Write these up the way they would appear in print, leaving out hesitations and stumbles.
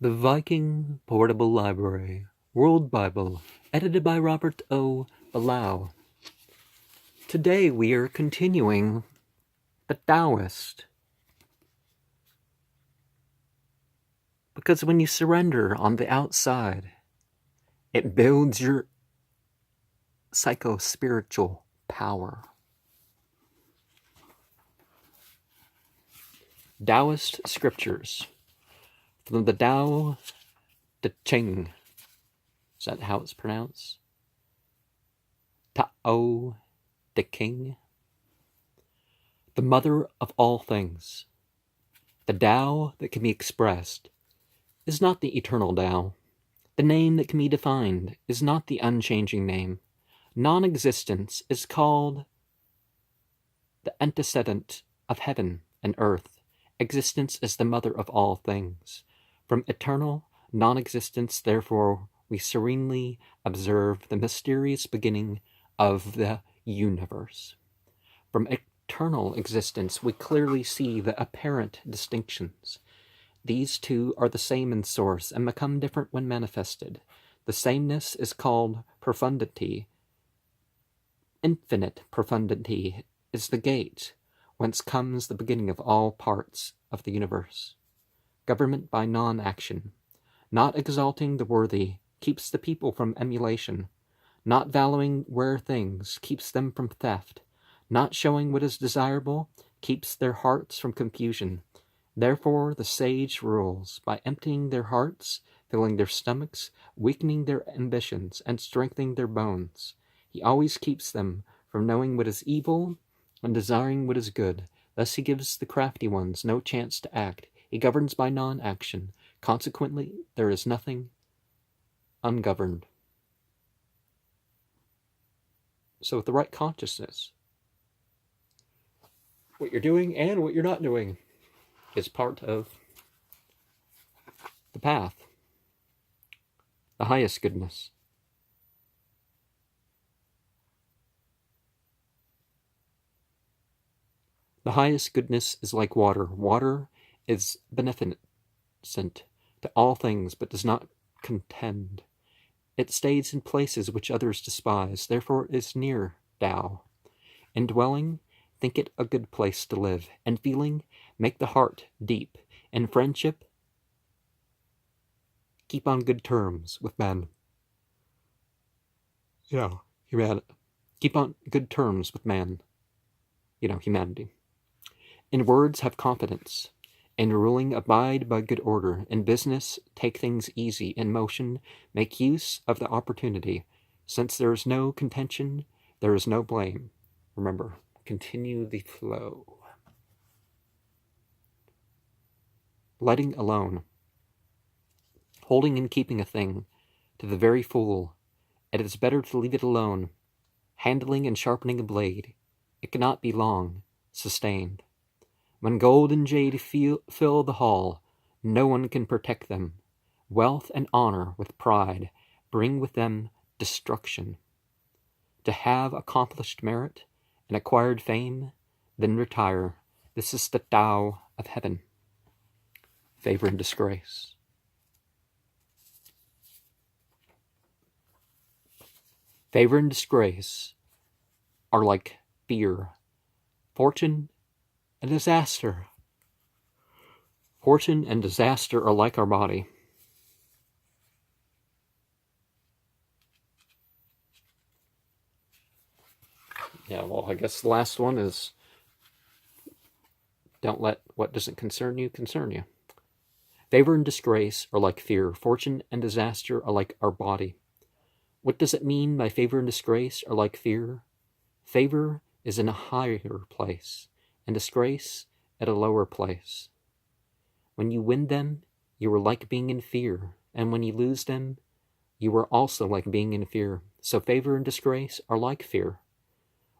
The Viking Portable Library, World Bible, edited by Robert O. Ballou. Today we are continuing the Taoist. Because when you surrender on the outside, it builds your psycho-spiritual power. Taoist scriptures from the Tao Te Ching. Is that how it's pronounced? Tao Te King. The mother of all things. The Tao that can be expressed is not the eternal Tao. The name that can be defined is not the unchanging name. Non-existence is called the antecedent of heaven and earth. Existence is the mother of all things. From eternal non-existence, therefore, we serenely observe the mysterious beginning of the universe. From eternal existence, we clearly see the apparent distinctions. These two are the same in source and become different when manifested. The sameness is called profundity. Infinite profundity is the gate whence comes the beginning of all parts of the universe. Government by non-action. Not exalting the worthy keeps the people from emulation. Not valuing rare things keeps them from theft. Not showing what is desirable keeps their hearts from confusion. Therefore the sage rules by emptying their hearts, filling their stomachs, weakening their ambitions, and strengthening their bones. He always keeps them from knowing what is evil and desiring what is good. Thus he gives the crafty ones no chance to act. He governs by non-action. Consequently, there is nothing ungoverned. So with the right consciousness, what you're doing and what you're not doing is part of the path, the highest goodness. The highest goodness is like water. Water is beneficent to all things, but does not contend. It stays in places which others despise, therefore it is near Tao. In dwelling, think it a good place to live. In feeling, make the heart deep. In friendship, keep on good terms with men. Keep on good terms with man. Humanity. In words, have confidence. In ruling, abide by good order. In business, take things easy. In motion, make use of the opportunity. Since there is no contention, there is no blame. Remember, continue the flow. Letting alone. Holding and keeping a thing. To the very fool, it is better to leave it alone. Handling and sharpening a blade. It cannot be long sustained. When gold and jade fill the hall, no one can protect them. Wealth and honor with pride bring with them destruction. To have accomplished merit and acquired fame, then retire. This is the Tao of heaven. Favor and disgrace. Favor and disgrace are like fear, fortune, and disaster. Fortune and disaster are like our body. I guess the last one is don't let what doesn't concern you concern you. Favor and disgrace are like fear. Fortune and disaster are like our body. What does it mean by favor and disgrace are like fear? Favor is in a higher place, and disgrace at a lower place. When you win them, you are like being in fear, and when you lose them, you are also like being in fear. So favor and disgrace are like fear.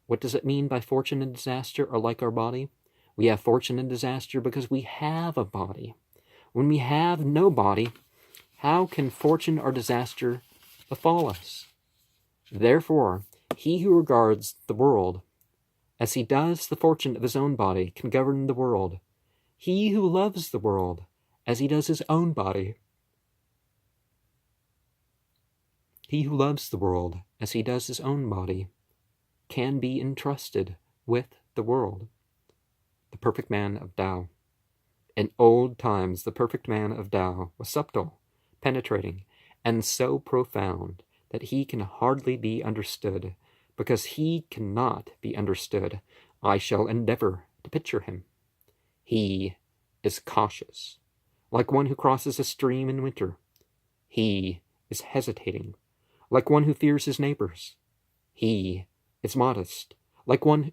What does it mean by fortune and disaster are like our body? We have fortune and disaster because we have a body. When we have no body, how can fortune or disaster befall us? Therefore, he who regards the world as he does the fortune of his own body can govern the world. He who loves the world as he does his own body He who loves the world as he does his own body can be entrusted with the world. The Perfect Man of Dao. In old times, the Perfect Man of Dao was subtle, penetrating, and so profound that he can hardly be understood. Because he cannot be understood, I shall endeavor to picture him. He is cautious, like one who crosses a stream in winter. He is hesitating, like one who fears his neighbors. He is modest, like one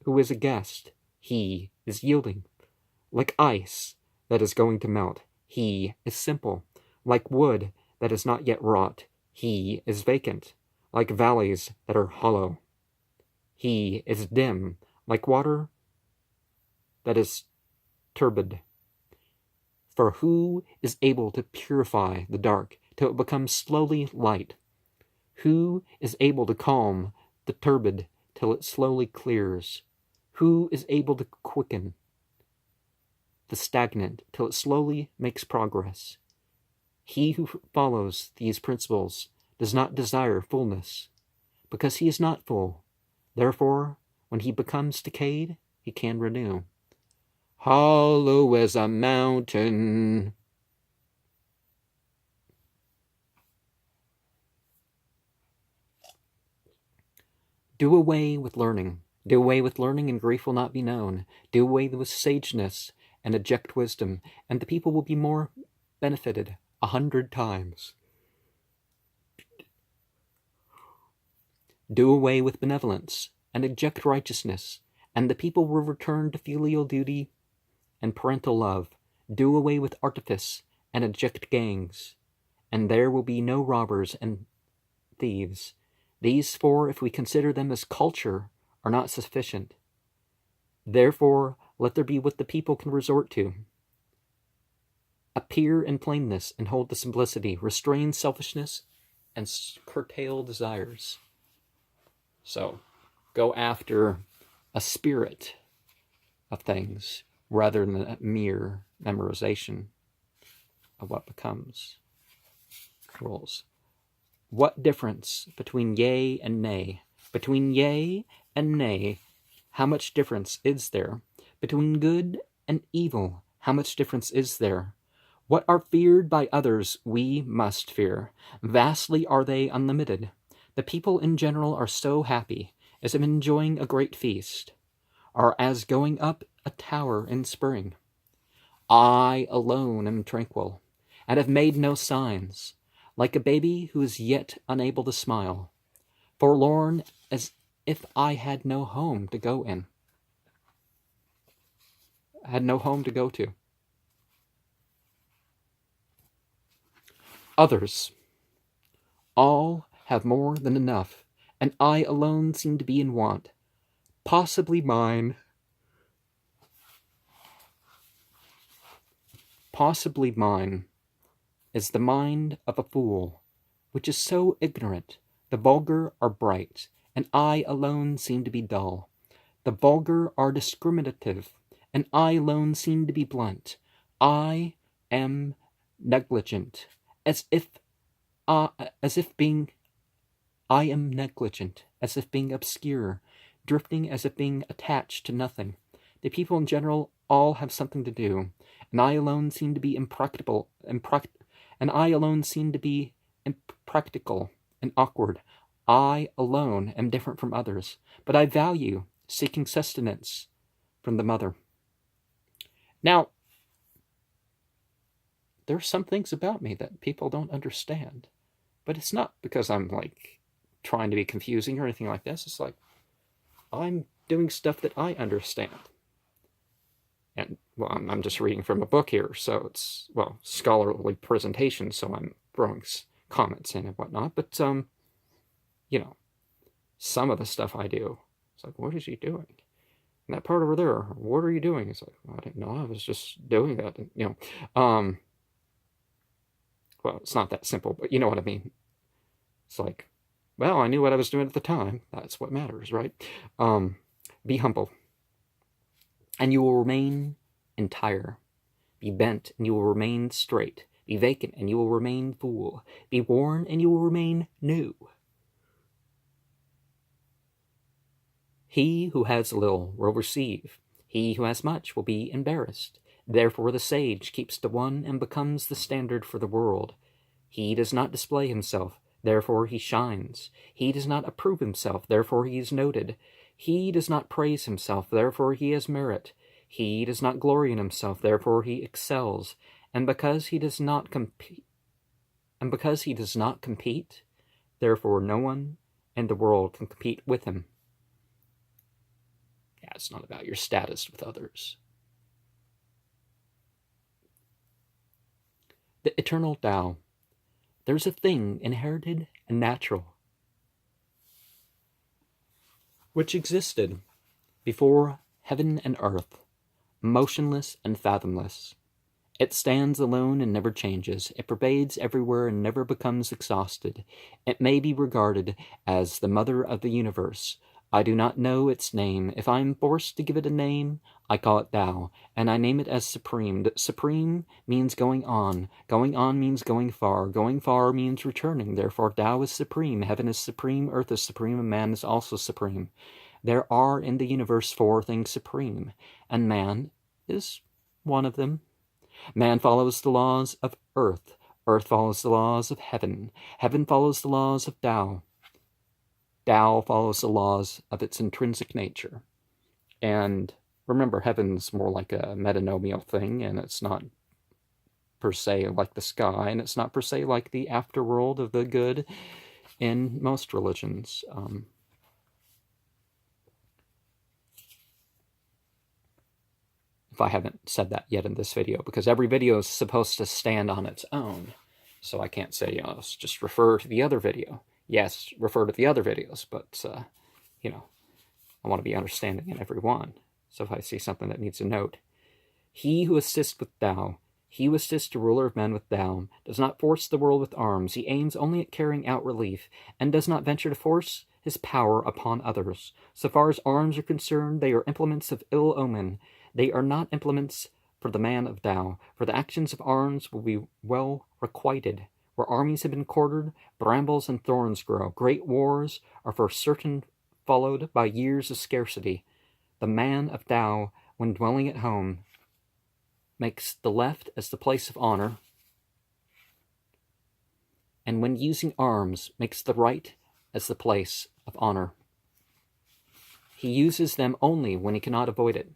who is a guest. He is yielding, like ice that is going to melt. He is simple, like wood that is not yet wrought. He is vacant, like valleys that are hollow. He is dim, like water that is turbid. For who is able to purify the dark till it becomes slowly light? Who is able to calm the turbid till it slowly clears? Who is able to quicken the stagnant till it slowly makes progress? He who follows these principles does not desire fullness, because he is not full. Therefore, when he becomes decayed, he can renew. Hollow as a mountain. Do away with learning. Do away with learning, and grief will not be known. Do away with sageness, and eject wisdom, and the people will be more benefited 100 times. Do away with benevolence, and eject righteousness, and the people will return to filial duty and parental love. Do away with artifice, and eject gangs, and there will be no robbers and thieves. These four, if we consider them as culture, are not sufficient. Therefore, let there be what the people can resort to. Appear in plainness and hold the simplicity. Restrain selfishness and curtail desires. So, go after a spirit of things rather than a mere memorization of what becomes rules. What difference between yea and nay? Between yea and nay, how much difference is there? Between good and evil, how much difference is there? What are feared by others we must fear. Vastly are they unlimited. The people in general are so happy, as if enjoying a great feast, or as going up a tower in spring. I alone am tranquil, and have made no signs, like a baby who is yet unable to smile, forlorn as if I had no home to go in. Had no home to go to. Others, all have more than enough, and I alone seem to be in want. Possibly mine is the mind of a fool, which is so ignorant. The vulgar are bright, and I alone seem to be dull. The vulgar are discriminative, and I alone seem to be blunt. I am negligent, as if being obscure, drifting as if being attached to nothing. The people in general all have something to do, and I alone seem to be impractical and awkward. I alone am different from others, but I value seeking sustenance from the mother. Now, there are some things about me that people don't understand, but it's not because I'm like trying to be confusing or anything like this. It's like I'm doing stuff that I understand. And, well, I'm just reading from a book here, so it's, well, scholarly presentation, so I'm throwing comments in and whatnot, but, you know, some of the stuff I do, it's like, what is he doing? And that part over there, what are you doing? It's like, well, I didn't know, I was just doing that, and, well, it's not that simple, but you know what I mean. It's like, well, I knew what I was doing at the time. That's what matters, right? Be humble, and you will remain entire. Be bent, and you will remain straight. Be vacant, and you will remain fool. Be worn, and you will remain new. He who has little will receive. He who has much will be embarrassed. Therefore the sage keeps to one and becomes the standard for the world. He does not display himself, therefore he shines. He does not approve himself, therefore he is noted. He does not praise himself, therefore he has merit. He does not glory in himself, therefore he excels. And because he does not compete, therefore no one in the world can compete with him. Yeah, it's not about your status with others. The eternal Tao. There's a thing inherited and natural, which existed before heaven and earth, motionless and fathomless. It stands alone and never changes. It pervades everywhere and never becomes exhausted. It may be regarded as the mother of the universe. I do not know its name. If I am forced to give it a name, I call it Tao, and I name it as Supreme. Supreme means going on. Going on means going far. Going far means returning. Therefore, Tao is supreme. Heaven is supreme. Earth is supreme. And man is also supreme. There are in the universe 4 things supreme, and man is one of them. Man follows the laws of earth. Earth follows the laws of heaven. Heaven follows the laws of Tao. Tao follows the laws of its intrinsic nature. And remember, heaven's more like a metanomial thing, and it's not per se like the sky, and it's not per se like the afterworld of the good in most religions. If I haven't said that yet in this video, because every video is supposed to stand on its own. So I can't say, let's just refer to the other video. Yes, refer to the other videos, but, I want to be understanding in every one. So if I see something that needs a note. He who assists with Tao, he who assists the ruler of men with Tao, does not force the world with arms. He aims only at carrying out relief, and does not venture to force his power upon others. So far as arms are concerned, they are implements of ill omen. They are not implements for the man of Tao, for the actions of arms will be well requited. Where armies have been quartered, brambles and thorns grow. Great wars are for certain followed by years of scarcity. The man of Tao, when dwelling at home, makes the left as the place of honor, and when using arms, makes the right as the place of honor. He uses them only when he cannot avoid it.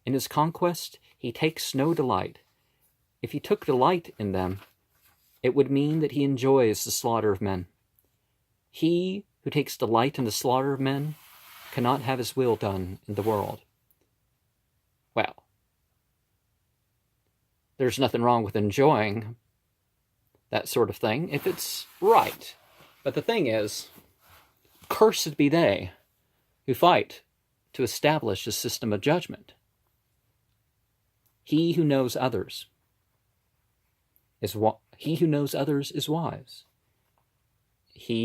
In his conquest, he takes no delight. If he took delight in them, it would mean that he enjoys the slaughter of men. He who takes delight in the slaughter of men cannot have his will done in the world. Well, there's nothing wrong with enjoying that sort of thing if it's right. But the thing is, cursed be they who fight to establish a system of judgment. He who knows others is wise. He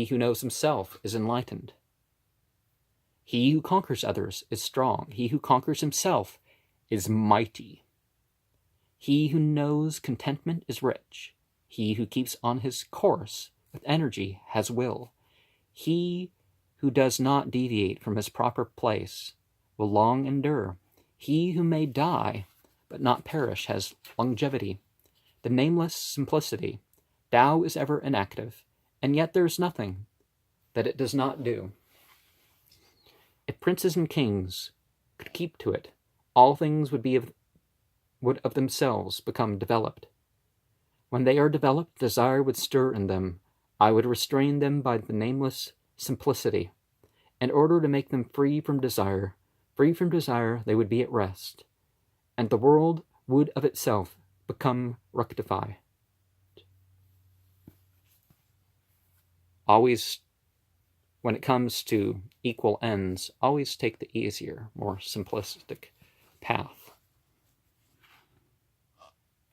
who knows himself is enlightened. He who conquers others is strong. He who conquers himself is mighty. He who knows contentment is rich. He who keeps on his course with energy has will. He who does not deviate from his proper place will long endure. He who may die but not perish has longevity. The nameless simplicity. Tao is ever inactive, and yet there is nothing that it does not do. If princes and kings could keep to it, all things would of themselves become developed. When they are developed, desire would stir in them. I would restrain them by the nameless simplicity. In order to make them free from desire, they would be at rest, and the world would of itself become rectified. Always, when it comes to equal ends, always take the easier, more simplistic path.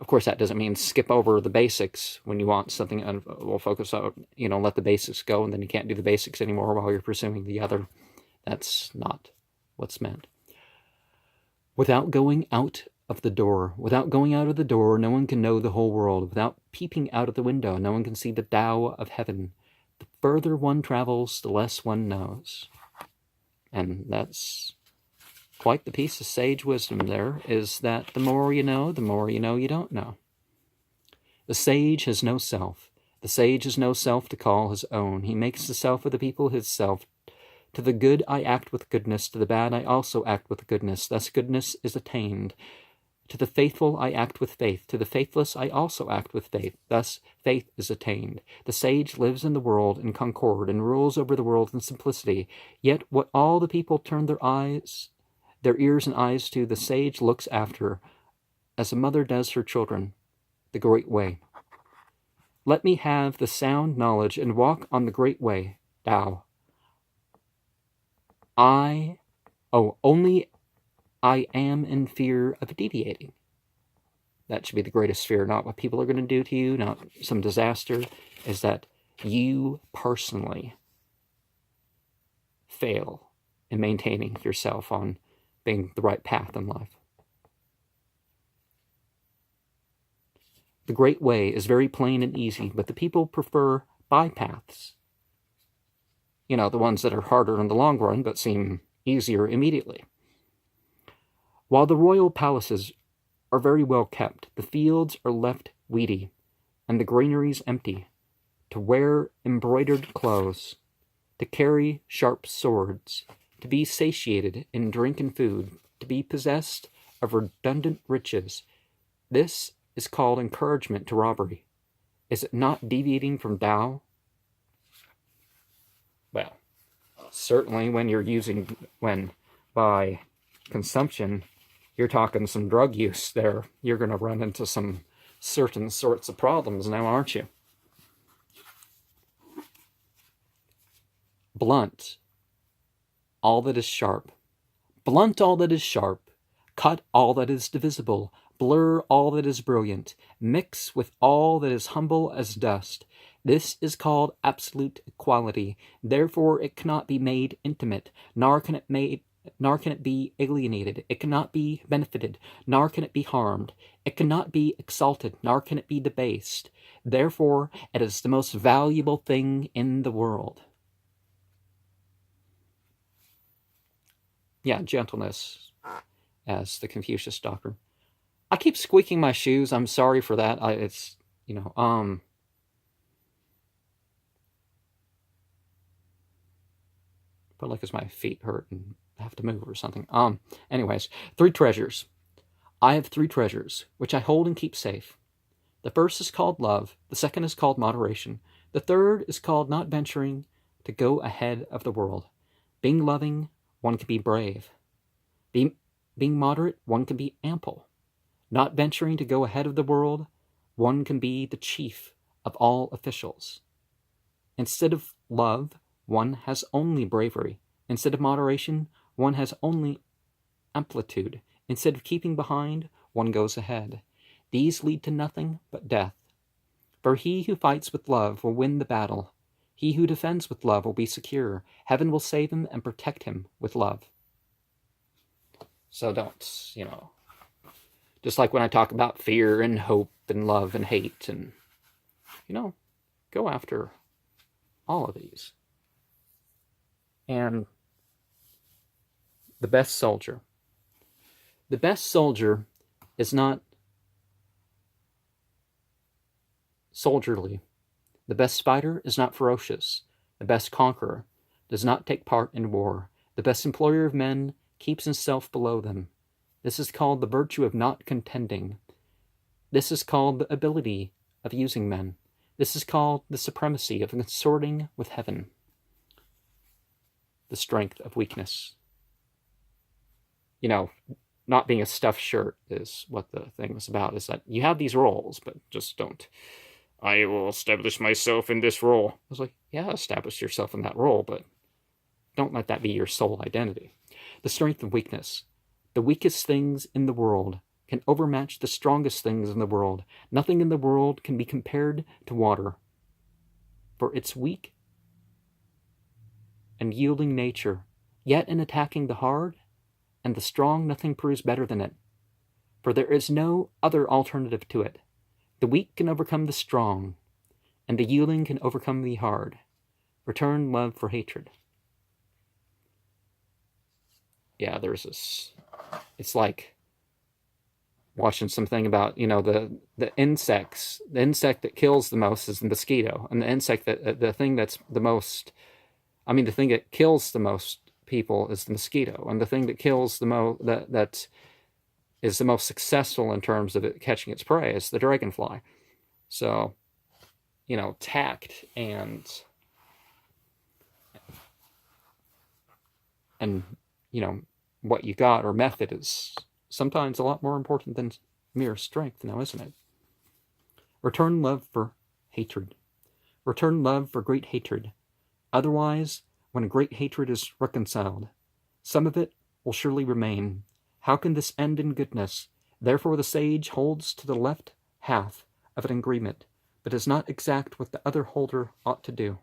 Of course, that doesn't mean skip over the basics when you want something, and we'll focus on, let the basics go, and then you can't do the basics anymore while you're pursuing the other. That's not what's meant. Without going out of the door. Without going out of the door, no one can know the whole world. Without peeping out of the window, no one can see the Tao of heaven. The further one travels, the less one knows. And that's quite the piece of sage wisdom there, is that the more you know you don't know. The sage has no self. The sage has no self to call his own. He makes the self of the people his self. To the good I act with goodness, to the bad I also act with goodness. Thus goodness is attained. To the faithful I act with faith. To the faithless I also act with faith. Thus faith is attained. The sage lives in the world in concord and rules over the world in simplicity. Yet what all the people turn their ears and eyes to, the sage looks after, as a mother does her children, the great way. Let me have the sound knowledge and walk on the great way, Tao. Only I am in fear of deviating. That should be the greatest fear, not what people are going to do to you, not some disaster, is that you personally fail in maintaining yourself on being the right path in life. The great way is very plain and easy, but the people prefer bypaths. You know, the ones that are harder in the long run, but seem easier immediately. While the royal palaces are very well kept, the fields are left weedy, and the granaries empty. To wear embroidered clothes, to carry sharp swords, to be satiated in drink and food, to be possessed of redundant riches, this is called encouragement to robbery. Is it not deviating from Tao? Well, certainly when by consumption, you're talking some drug use there, you're going to run into some certain sorts of problems now, aren't you? Blunt all that is sharp. Blunt all that is sharp. Cut all that is divisible. Blur all that is brilliant. Mix with all that is humble as dust. This is called absolute equality. Therefore it cannot be made intimate, nor can it be alienated. It cannot be benefited, nor can it be harmed. It cannot be exalted, nor can it be debased. Therefore it is the most valuable thing in the world. Yeah, gentleness, as the Confucius doctrine. I keep squeaking my shoes. I'm sorry for that. But like as my feet hurt and I have to move or something. Anyways, 3 treasures. I have 3 treasures, which I hold and keep safe. The first is called love. The second is called moderation. The third is called not venturing to go ahead of the world. Being loving, one can be brave. Being moderate, one can be ample. Not venturing to go ahead of the world, one can be the chief of all officials. Instead of love, one has only bravery. Instead of moderation, one has only amplitude. Instead of keeping behind, one goes ahead. These lead to nothing but death. For he who fights with love will win the battle. He who defends with love will be secure. Heaven will save him and protect him with love. So don't, just like when I talk about fear and hope and love and hate and, go after all of these. And the best soldier. The best soldier is not soldierly. The best fighter is not ferocious. The best conqueror does not take part in war. The best employer of men keeps himself below them. This is called the virtue of not contending. This is called the ability of using men. This is called the supremacy of consorting with heaven. The strength of weakness. Not being a stuffed shirt is what the thing was about, is that you have these roles, but just don't. I will establish myself in this role. I was like, yeah, establish yourself in that role, but don't let that be your sole identity. The strength of weakness. The weakest things in the world can overmatch the strongest things in the world. Nothing in the world can be compared to water, for its weak and yielding nature. Yet in attacking the hard and the strong, nothing proves better than it. For there is no other alternative to it. The weak can overcome the strong, and the yielding can overcome the hard. Return love for hatred. Yeah, there's this. It's like watching something about, the insects. The insect that kills the most is the mosquito, and the thing that's the most, the thing that kills the most people is the mosquito, and the thing that kills the most, that is the most successful in terms of it catching its prey, is the dragonfly. So, tact and what you got, or method, is sometimes a lot more important than mere strength now, isn't it? Return love for hatred. Return love for great hatred. Otherwise, when a great hatred is reconciled, some of it will surely remain. How can this end in goodness? Therefore the sage holds to the left half of an agreement, but does not exact what the other holder ought to do.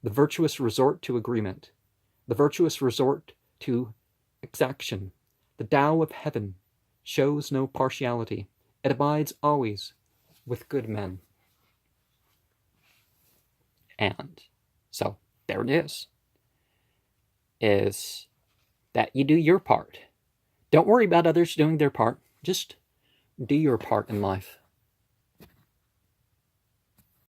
The virtuous resort to agreement. The virtuous resort to exaction. The Tao of heaven shows no partiality. It abides always with good men. And so there it is that you do your part. Don't worry about others doing their part. Just do your part in life.